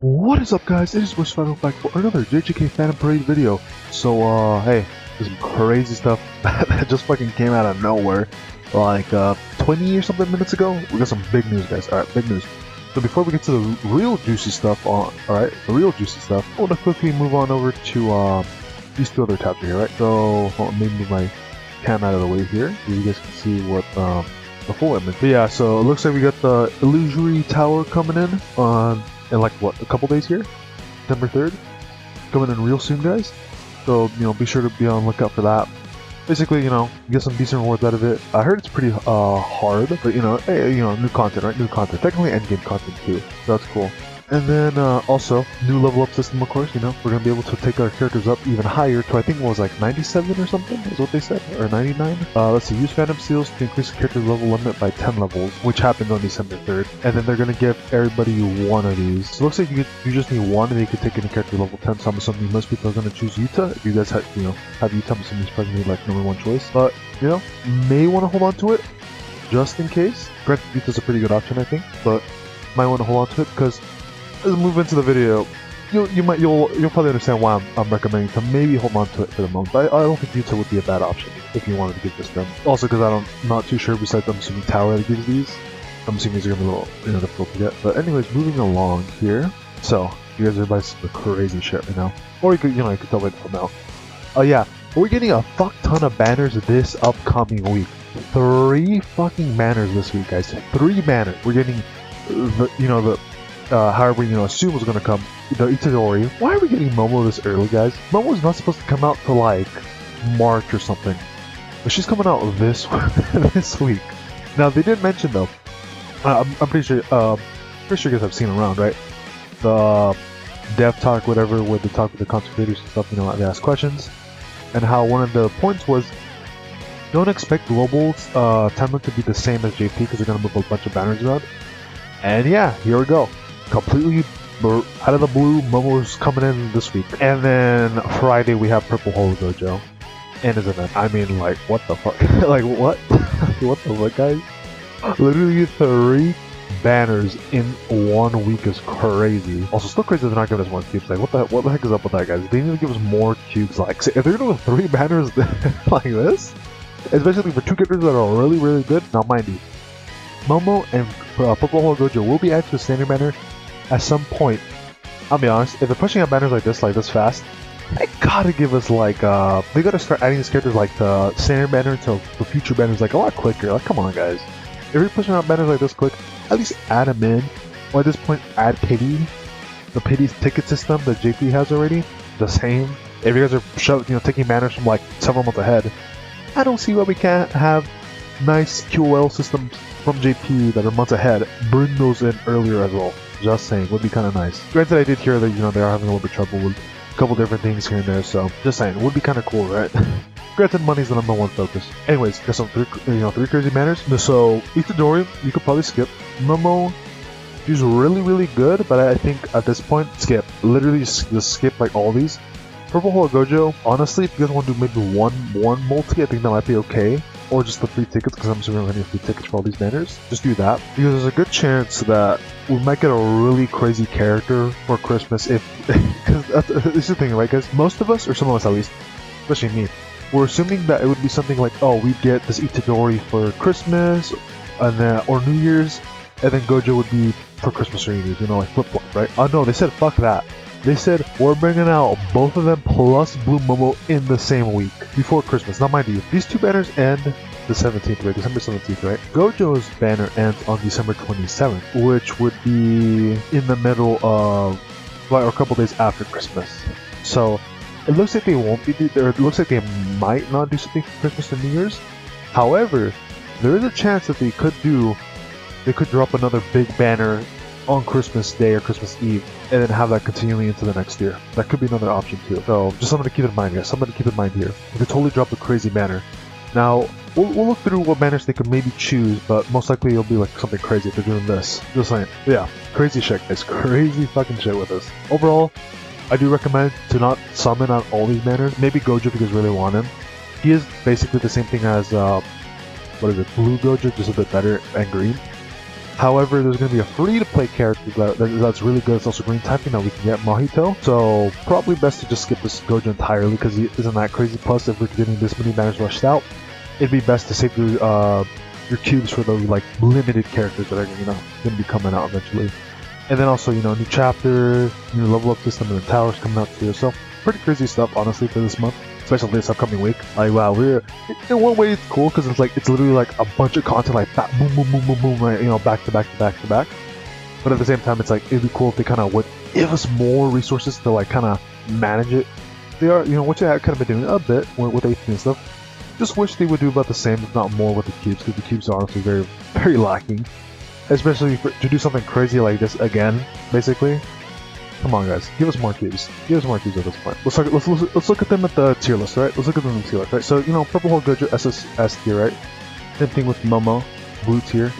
What is up, guys? It is Final back for another JJK Phantom Parade video. So, hey, there's some crazy stuff that just fucking came out of nowhere. Like, 20 or something minutes ago, we got some big news, guys. Alright, big news. So before we get to the real juicy stuff, I want to quickly move on over to, these two other tabs here, right? So, let me move my cam out of the way here, so you guys can see what, the full image. But yeah, so it looks like we got the Illusory Tower coming in like what, a couple days here, September 3rd, coming in real soon, guys. So be sure to be on the lookout for that. Basically, get some decent rewards out of it. I heard it's pretty hard, but hey, new content, right? New content, technically endgame content too. So that's cool. And then also new level up system, of course. We're gonna be able to take our characters up even higher to, I think it was like 97 or something is what they said, or 99. Let's see, use Phantom Seals to increase the character level limit by 10 levels, which happens on December 3rd. And then they're gonna give everybody one of these. So it looks like you just need one, and you can take any character level 10. So I'm assuming most people are gonna choose Yuta. If you guys have have Yuta, I'm assuming it's probably like number one choice. But may want to hold on to it just in case. Granted, Yuta's a pretty good option, I think, but might want to hold on to it because as we move into the video, you'll probably understand why I'm recommending to maybe hold on to it for the moment. But I don't think Yuta would be a bad option if you wanted to get this done. Also, because I'm not too sure. Besides, I'm assuming Tower that gives these. I'm assuming these are gonna be a little difficult to get. But anyways, moving along here. So you guys are buying some crazy shit right now, or you could you could tell right from now. Oh yeah, we're getting a fuck ton of banners this upcoming week. 3 fucking banners this week, guys. 3 banners. We're getting the however assume was gonna come, the Itadori. Why are we getting Momo this early, guys? Momo's not supposed to come out till like March or something, but she's coming out this this week. Now they did mention though, I'm pretty sure you guys have seen around, right? The dev talk, whatever, where they talk with the content creators and stuff. They ask questions, and how one of the points was, don't expect globals timeline to be the same as JP because they're gonna move a bunch of banners around. And yeah, here we go. Completely out of the blue, Momo's coming in this week. And then Friday we have Purple Holo Gojo and his event. I mean, like, what the fuck? Like, what? What the fuck, guys? Literally 3 banners in 1 week is crazy. Also, still crazy they're not giving us more cubes. Like, what the heck is up with that, guys? They need to give us more cubes. Like, if they're doing 3 banners like this, especially for 2 characters that are really, really good. Now, mind you, Momo and Purple Holo Gojo will be added to the standard banner at some point. I'll be honest, if they're pushing out banners like this fast, they gotta give us like they gotta start adding these characters like the standard banner to the future banners like a lot quicker. Like, come on, guys. If you're pushing out banners like this quick, at least add them in. Or at this point, add pity. The pity's ticket system that JP has already, the same. If you guys are taking banners from like several months ahead, I don't see why we can't have nice QOL systems from JP that are months ahead. Bring those in earlier as well. Just saying, would be kind of nice. Granted, I did hear that they are having a little bit of trouble with a couple different things here and there, so just saying, would be kind of cool, right? Granted, money's the number 1 focus. Anyways, got some 3 crazy banners. So Itadori, you could probably skip. Momo, she's really, really good, but I think at this point, skip. Literally just skip like all these. Purple Holo Gojo, honestly, if you guys want to do maybe one multi, I think that might be okay. Or just the 3 tickets, because I'm assuming we're going to get 3 tickets for all these banners. Just do that, because there's a good chance that we might get a really crazy character for Christmas if... Because this is the thing, right, guys? Most of us, or some of us at least, especially me, we're assuming that it would be something like, oh, we get this Itadori for Christmas, and then, or New Year's, and then Gojo would be for Christmas or New Year's, like flip-flop, right? Oh no, they said fuck that. They said, we're bringing out both of them plus Blue Momo in the same week, before Christmas. Now, mind you, these 2 banners end the 17th, right? December 17th, right? Gojo's banner ends on December 27th, which would be in the middle of, or a couple days after Christmas. So, it looks like they won't be, or it looks like they might not do something for Christmas and New Year's. However, there is a chance that they could drop another big banner on Christmas Day or Christmas Eve, and then have that continually into the next year. That could be another option too. So just something to keep in mind, guys. Something to keep in mind here. They could totally drop a crazy banner. Now we'll look through what banners they could maybe choose, but most likely it'll be like something crazy if they're doing this. Just saying. Yeah, crazy shit, guys. Crazy fucking shit with this. Overall, I do recommend to not summon on all these banners. Maybe Gojo if you guys really want him. He is basically the same thing as Blue Gojo, just a bit better and green. However, there's going to be a free-to-play character that's really good. It's also green typing that we can get, Mahito. So probably best to just skip this Gojo entirely because he isn't that crazy. Plus, if we're getting this many banners rushed out, it'd be best to save your cubes for those like limited characters that are going to be coming out eventually. And then also, new chapter, new level up system, and the towers coming out too. So pretty crazy stuff, honestly, for this month, especially this upcoming week. Like, wow, in one way it's cool because it's literally like a bunch of content, like boom, boom, boom, boom, boom, right, back to back to back to back. But at the same time, it's like it'd be cool if they kind of would give us more resources to like kind of manage it. They are, which I kind of been doing a bit with AP and stuff. Just wish they would do about the same, if not more, with the cubes, because the cubes are honestly very, very lacking. Especially to do something crazy like this again, basically. Come on, guys, give us more cubes. Give us more cubes at this point. Let's look at them at the tier list, right? Let's look at them in the tier list, right? So Purple Hole Gojo SSS tier, right? Same thing with Momo, blue tier,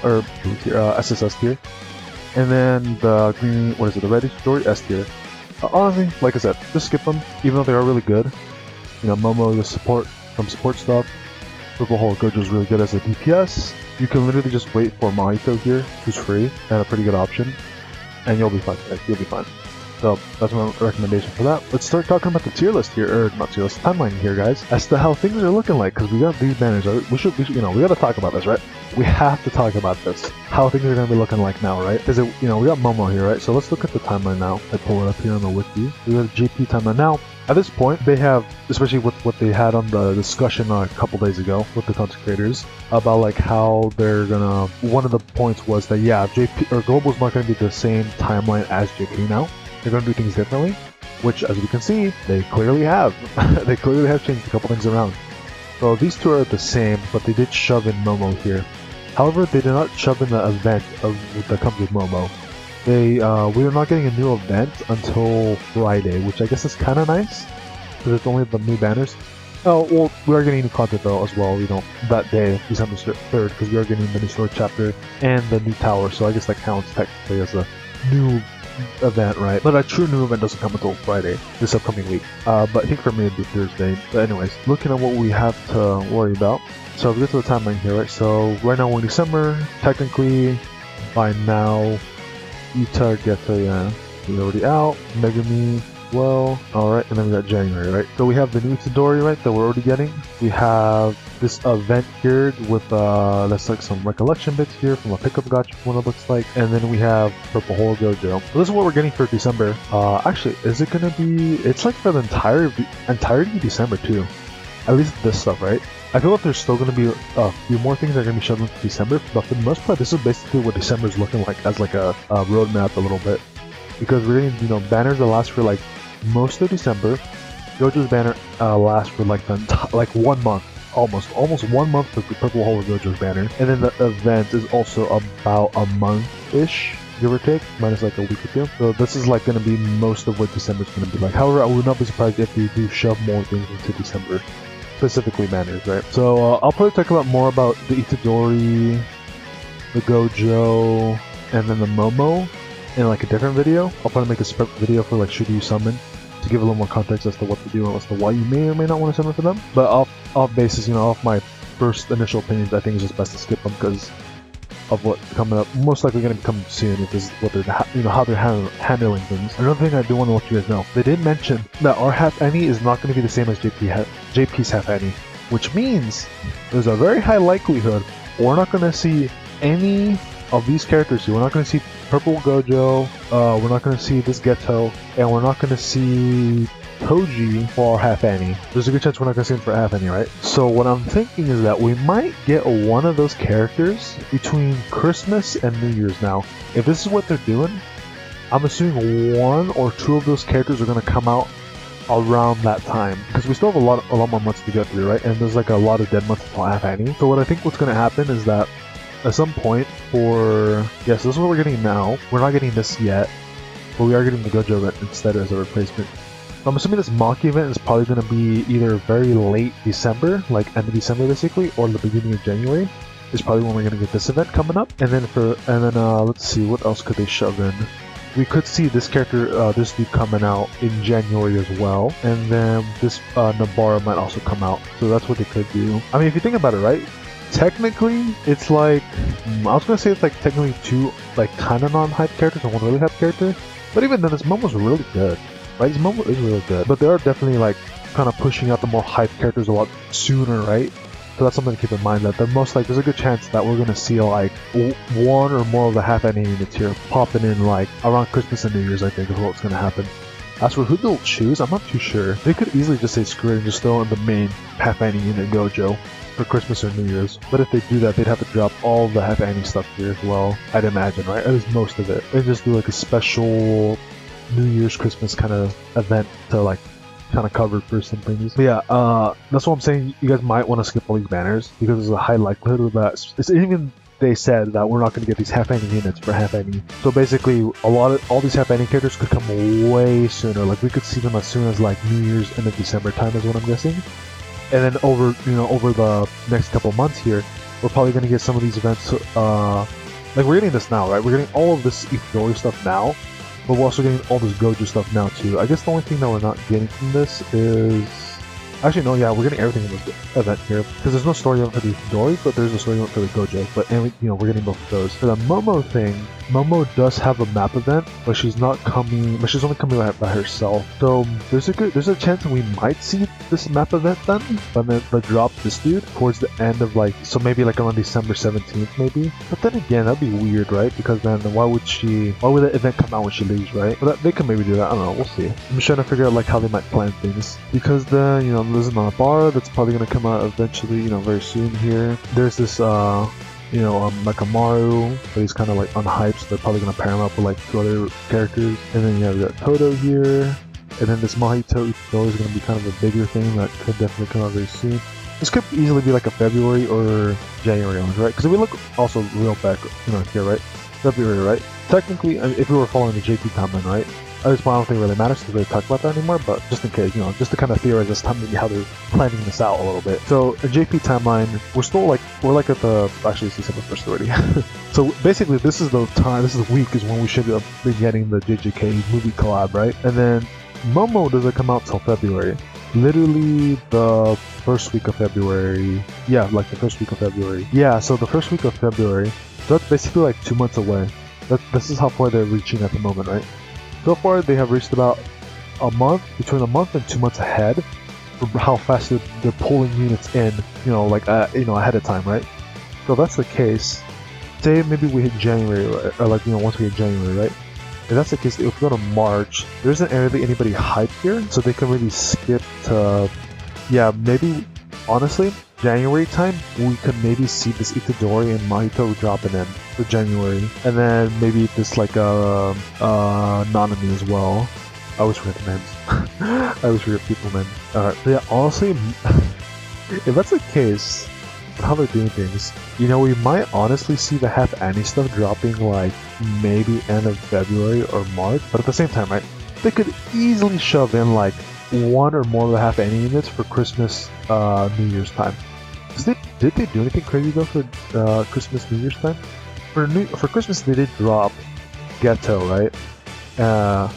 or blue tier, SSS tier, and then the green, what is it? The red Itadori S tier. Honestly, like I said, just skip them, even though they are really good. Momo, the support stuff. Purple Hole Gojo is really good as a DPS. You can literally just wait for Mahito here, who's free, and a pretty good option, and you'll be fine. You'll be fine. So that's my recommendation for that. Let's start talking about the tier list here, or not tier list, timeline here, guys, as to how things are looking like, because we got these banners. We should, we got to talk about this, right? We have to talk about this. How things are going to be looking like now, right? Because we got Momo here, right? So let's look at the timeline now. I pull it up here on the wiki. We have JP timeline now. At this point, they have, especially with what they had on the discussion a couple days ago with the content creators about like how they're gonna. One of the points was that JP or Global's not gonna be the same timeline as JP now. They're gonna do things differently, which, as we can see, they clearly have. They clearly have changed a couple things around. So these two are the same, but they did shove in Momo here. However, they did not shove in the event that comes with Momo. We are not getting a new event until Friday, which I guess is kind of nice, because it's only the new banners. Oh, well, we are getting new content though as well, that day, December 3rd, because we are getting the new story chapter and the new tower, so I guess that counts technically as a new event, right? But a true new event doesn't come until Friday, this upcoming week. But I think for me it'd be Thursday. But anyways, looking at what we have to worry about. So if we get to the timeline here, right? So right now we're in December, technically, by now, Itadori, he's already out. Megumi, well, alright, and then we got January, right? So we have the new Itadori, right, that we're already getting. We have this event here with, that's like some recollection bits here from a pickup gacha, what it looks like. And then we have Purple Hole Gojo. So this is what we're getting for December. Actually, is it gonna be, it's like for the entirety of December too. At least this stuff, right? I feel like there's still going to be a few more things that are going to be shoved into December, but for the most part, this is basically what December is looking like as like a roadmap a little bit. Because we're getting, banners that last for like most of December. Gojo's banner lasts for like 1 month, almost 1 month for Purple Hole Gojo's banner. And then the event is also about a month-ish, give or take, minus like a week or two. So this is like going to be most of what December's going to be like. However, I would not be surprised if they do shove more things into December. Specifically banners, right? So I'll probably talk about more about the Itadori, the Gojo, and then the Momo in like a different video. I'll probably make a separate video for like should you summon to give a little more context as to what to do and as to why you may or may not want to summon for them. But off basis, off my first initial opinions, I think it's just best to skip them because of what's coming up. Most likely going to be coming soon if this is what they're how they're handling things. Another thing I do want to let you guys know, they did mention that our half any is not going to be the same as JP's half any, which means there's a very high likelihood we're not going to see any of these characters here. We're not going to see Purple Gojo, we're not going to see this Geto, and we're not going to see Toji for half any. There's a good chance we're not going to see him for half any, right? So what I'm thinking is that we might get one of those characters between Christmas and New Year's now. If this is what they're doing, I'm assuming 1 or 2 of those characters are going to come out around that time, because we still have a lot more months to get through, right? And there's like a lot of dead months until half any. So what I think what's going to happen is that at some point yes, this is what we're getting now. We're not getting this yet, but we are getting the Gojo event instead as a replacement. I'm assuming this Maki event is probably going to be either very late December, like end of December basically, or the beginning of January is probably when we're going to get this event coming up. And then let's see, what else could they shove in? We could see this character, this dude coming out in January as well. And then this Nabara might also come out. So that's what they could do. I mean, if you think about it, right? technically, it's like I was gonna say it's like technically two like kind of non-hype characters and one really hype character. But even then, this Momo's really good, right? This Momo is really good. But they are definitely like kind of pushing out the more hype characters a lot sooner, right? So that's something to keep in mind, that they're most like there's a good chance that we're gonna see like one or more of the half anime units here popping in like around Christmas and New Year's. I think is what's gonna happen. As for who they'll choose, I'm not too sure. They could easily just say screw it and just throw in the main half anime unit Gojo for Christmas or New Year's. But if they do that, they'd have to drop all the half anime stuff here as well. I'd imagine, right? At least most of it. They just do like a special New Year's Christmas kind of event to like kind of cover for some things. But yeah, that's what I'm saying. You guys might want to skip all these banners because there's a high likelihood that it's even they said that we're not going to get these half ending units for half ending. So basically, all these half ending characters could come way sooner. Like we could see them as soon as like New Year's end of December time is what I'm guessing. And then over the next couple months here, we're probably going to get some of these events. Like we're getting this now, right? We're getting all of this Itadori stuff now. But we're also getting all this Gojo stuff now too. I guess the only thing that we're not getting from this is... Actually, no, yeah, we're getting everything in this event here. Because there's no story event for the Itadori, but there's a story event for the Gojo. But anyway, we're getting both of those. For the Momo thing, Momo does have a map event, but she's not coming... But she's only coming by herself. So there's a chance we might see this map event then. But then they drop this dude towards the end of like... So maybe like around December 17th maybe. But then again, that'd be weird, right? Because then why would the event come out when she leaves, right? But they can maybe do that. I don't know. We'll see. I'm just trying to figure out like how they might plan things. Because then, there's an bar that's probably going to come out eventually, very soon here. There's this, like a Maru, but he's kind of like unhyped, so they're probably going to pair him up with like two other characters. And then we got Toto here. And then this Mahito Itadori is going to be kind of a bigger thing that could definitely come out very soon. This could easily be like a February or January launch, right? Because if we look also real back, here, right? February, right? Technically, if we were following the JP timeline, right? At this point, I don't think it really matters to really talk about that anymore, but just in case, just to kind of theorize this time, maybe how they're planning this out a little bit. So, the JP timeline, we're like at the, actually it's December 1st already. So, basically, this is the week is when we should be getting the JJK movie collab, right? And then, Momo doesn't come out till February. Literally the first week of February. Yeah, like the first week of February. Yeah, so the first week of February, so that's basically like 2 months away. This is how far they're reaching at the moment, right? So far, they have reached about between a month and 2 months ahead for how fast they're pulling units in, ahead of time, right? So if that's the case, say maybe we hit January, or like, once we hit January, right? If that's the case, if we go to March, there isn't really anybody hyped here, so they can really skip to, maybe, honestly, January time, we could maybe see this Itadori and Mahito dropping in for January. And then maybe this like Nanami as well. I always forget the names. I always forget people names. Alright, yeah, honestly, if that's the case, how they're doing things, we might honestly see the half anime stuff dropping like maybe end of February or March. But at the same time, right, they could easily shove in like one or more of the half anime units for Christmas, New Year's time. Did they do anything crazy though for Christmas, New Year's time? For Christmas, they did drop Ghetto, right?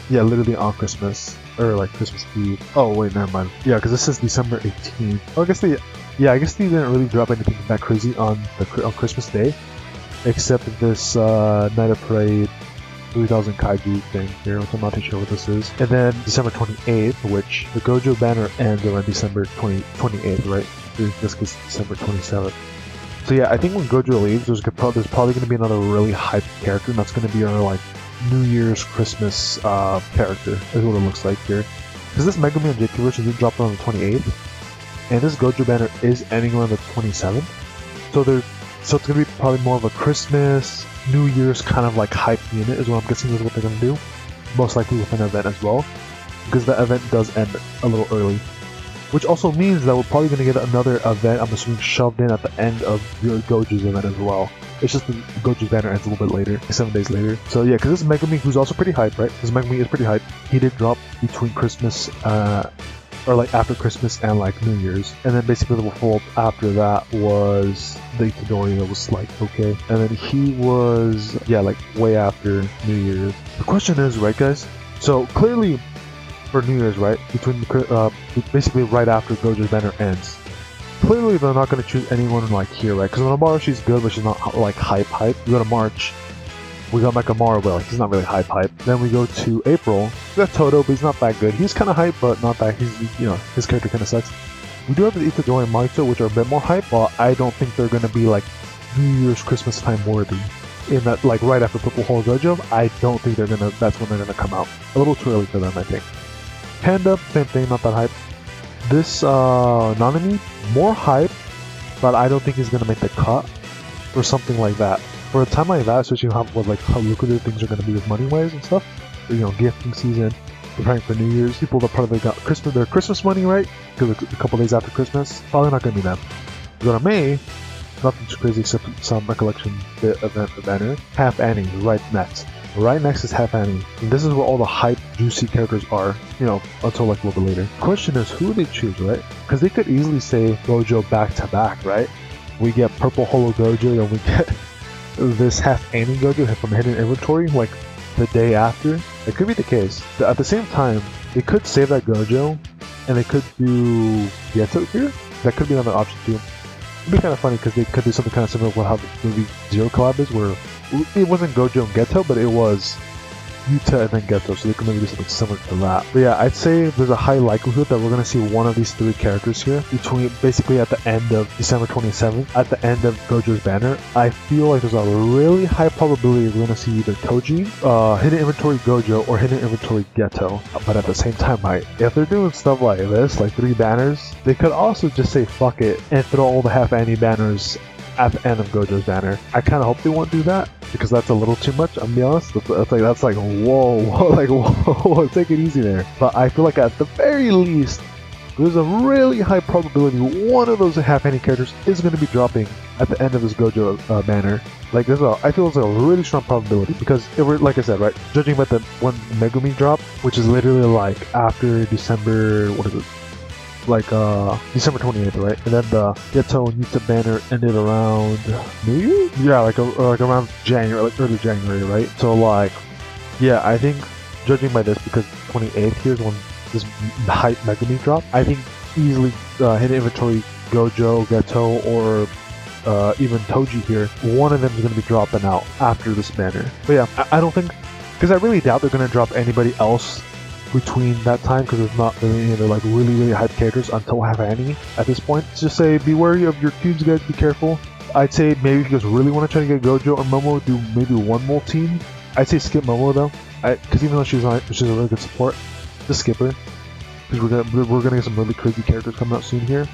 Literally on Christmas or like Christmas Eve. Oh wait, never mind. Yeah, because this is December 18th. Oh, I guess they didn't really drop anything that crazy on Christmas Day, except this Night of Parade 3000 Kaiju thing here, which I'm not too sure what this is. And then December 28th, which the Gojo banner ends around December 28th, right? This is December 27th. So yeah, I think when Gojo leaves, there's probably going to be another really hyped character, and that's going to be our like New Year's Christmas character, is what it looks like here. Because this Megumi and JK version did drop on the 28th, and this Gojo banner is ending on the 27th. So it's going to be probably more of a Christmas, New Year's kind of like hype unit is what I'm guessing is what they're going to do. Most likely with an event as well, because the event does end a little early. Which also means that we're probably going to get another event, I'm assuming, shoved in at the end of your Gojo's event as well. It's just the Gojo's banner ends a little bit later, 7 days later. So yeah, because this Megumi, who's also pretty hype, right? This Megumi is pretty hype. He did drop between Christmas, or like after Christmas and like New Year's. And then basically the follow-up after that was the Itadori that was like, okay. And then he was, like way after New Year's. The question is, right guys? So clearly, for New Year's, right, between basically right after Gojo's banner ends, clearly they're not going to choose anyone like here, right? Because Nomaru, she's good, but she's not like hype. We go to March, we got Mekamaru, but like, he's not really hype. Then we go to April, we got Todo, but he's not that good. He's kind of hype, but not that, his character kind of sucks. We do have the Itadori and Mahito, which are a bit more hype, but I don't think they're going to be like New Year's, Christmas time worthy. In that, like right after Purple Hole Gojo, I don't think that's when they're gonna come out. A little too early for them, I think. Panda, same thing, not that hype. This Nanami, more hype, but I don't think he's gonna make the cut or something like that. For a time like that, especially how lucrative things are gonna be with money wise and stuff. Or, gifting season, preparing for New Year's. People that probably got their Christmas money, right? Because a couple days after Christmas, probably not gonna be them. We go to May. Nothing too crazy except some recollection event banner. Half Annie, right next. Right next is Half Annie. And this is where all the hype, juicy characters are, until like a little bit later. Question is, who do they choose, right? Because they could easily say Gojo back to back, right? We get Purple Holo Gojo, then we get this Half Annie Gojo from Hidden Inventory, like the day after. It could be the case. At the same time, they could save that Gojo, and they could do Geto here. That could be another option too. It'd be kind of funny because they could do something kind of similar to how the movie Zero collab is, where it wasn't Gojo and Geto, but it was Yuta and then Geto, so they could maybe do something similar to that. But yeah, I'd say there's a high likelihood that we're going to see one of these three characters here, basically at the end of December 27th, at the end of Gojo's banner. I feel like there's a really high probability we're going to see either Toji, Hidden Inventory Gojo, or Hidden Inventory Geto. But at the same time, if they're doing stuff like this, like 3 banners, they could also just say fuck it and throw all the Half Annie banners at the end of Gojo's banner. I kind of hope they won't do that, because that's a little too much, I'm gonna be honest. That's like, whoa, take it easy there. But I feel like at the very least, there's a really high probability one of those Half Annie characters is going to be dropping at the end of this Gojo banner. Like, I feel there's a really strong probability, because if we're, like I said, right, judging by the one Megumi drop, which is literally like after December, like December 28th, right? And then the Geto and Yuta banner ended around New Year? Yeah, like around January, like early January, right? So like, yeah, I think judging by this, because 28th here is when this hype Megumi drop, I think easily Hidden Inventory Gojo, Geto, or even Toji here, one of them is going to be dropping out after this banner. But yeah, I don't think, because I really doubt they're going to drop anybody else between that time, because there's not really any other like really hype characters until Half Annie at this point. Just say be wary of your cubes, guys, be careful. I'd say maybe if you guys really want to try to get Gojo or Momo, do maybe one more team. I'd say skip Momo though, because even though she's a really good support, just skip her, because we're gonna get some really crazy characters coming out soon here.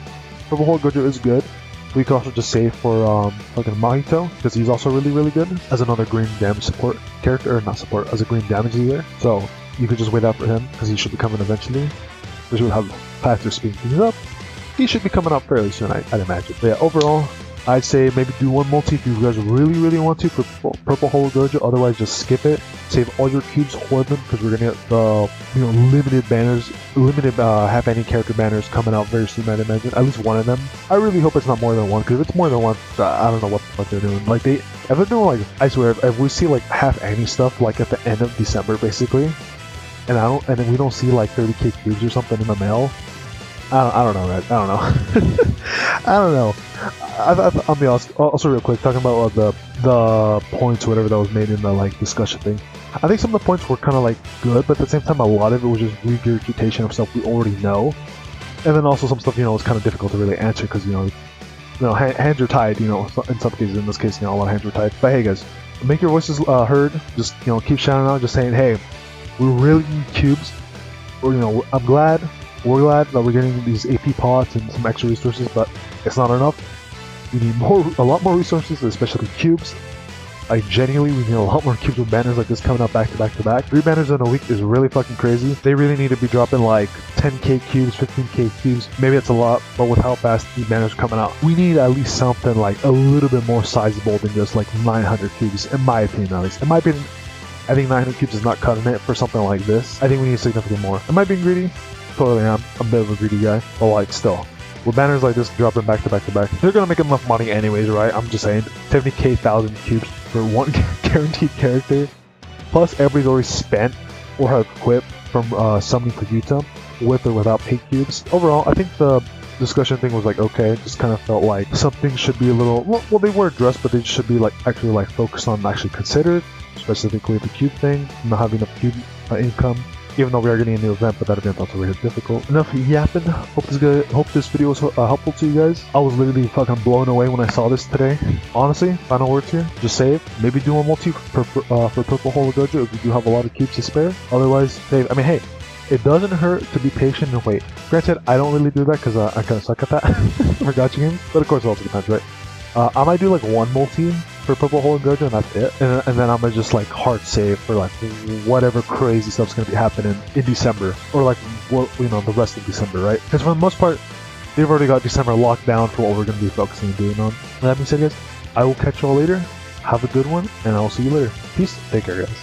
Purple Hole Gojo is good. We could also just save for fucking Mahito, because he's also really good as another green damage support character, or not support, as a green damage dealer. So you could just wait out for him, because he should be coming eventually. Because we'll have path to speed things up. He should be coming out fairly soon, I'd imagine. But yeah, overall, I'd say maybe do one multi if you guys really want to for Purple Holo Gojo. Otherwise, just skip it. Save all your cubes, hoard them, because we're gonna get the limited banners, Half Annie character banners coming out very soon, I'd imagine. At least one of them. I really hope it's not more than one, because if it's more than one, I don't know what they're doing. Like if they're doing like, I swear, if we see like Half Annie stuff like at the end of December, basically, and then we don't see like 30k cubes or something in the mail. I don't know, right? I don't know. I don't know. I'll be honest. Also, real quick, talking about the points or whatever that was made in the like discussion thing. I think some of the points were kind of like good, but at the same time, a lot of it was just regurgitation of stuff we already know, and then also some stuff was kind of difficult to really answer, because hands are tied. In some cases, in this case, a lot of hands were tied. But hey, guys, make your voices heard. Just keep shouting out, just saying, hey, we really need cubes. Or we're glad that we're getting these AP pots and some extra resources, but it's not enough. We need a lot more resources, especially cubes. Like, genuinely, we need a lot more cubes with banners like this coming out back to back. 3 banners in a week is really fucking crazy. They really need to be dropping like 10k cubes, 15k cubes. Maybe that's a lot, but with how fast these banners are coming out, we need at least something like a little bit more sizable than just like 900 cubes, in my opinion, at least. In my opinion, I think 900 cubes is not cutting it for something like this. I think we need significantly more. Am I being greedy? Totally am. I'm a bit of a greedy guy, but like still. With banners like this dropping back to back, they're gonna make enough money anyways, right? I'm just saying, 70k 1,000 cubes for one guaranteed character. Plus, everybody's already spent or have equipped from summoning for Yuta, with or without paid cubes. Overall, I think the discussion thing was like okay. Just kind of felt like something should be a little well they were addressed, but they should be like actually like focused on actually considered, specifically the cube thing, not having enough cube income. Even though we are getting a new event, but that event also really difficult. Enough yapping. Hope this video was helpful to you guys. I was literally fucking blown away when I saw this today. Honestly, final words here. Just save. Maybe do a multi for Purple Hole of Gojo if you do have a lot of cubes to spare. Otherwise, save. I mean, hey, it doesn't hurt to be patient and wait. Granted, I don't really do that because I kind of suck at that for gacha games. But of course, it also depends, right? I might do like one multi for Purple Hole and Gojo, and that's it. And then I'm gonna just like hard save for like whatever crazy stuff's gonna be happening in December, or like the rest of December, right? Because for the most part, they've already got December locked down for what we're gonna be focusing and doing on. With that being said, guys, I will catch y'all later. Have a good one, and I will see you later. Peace. Take care, guys.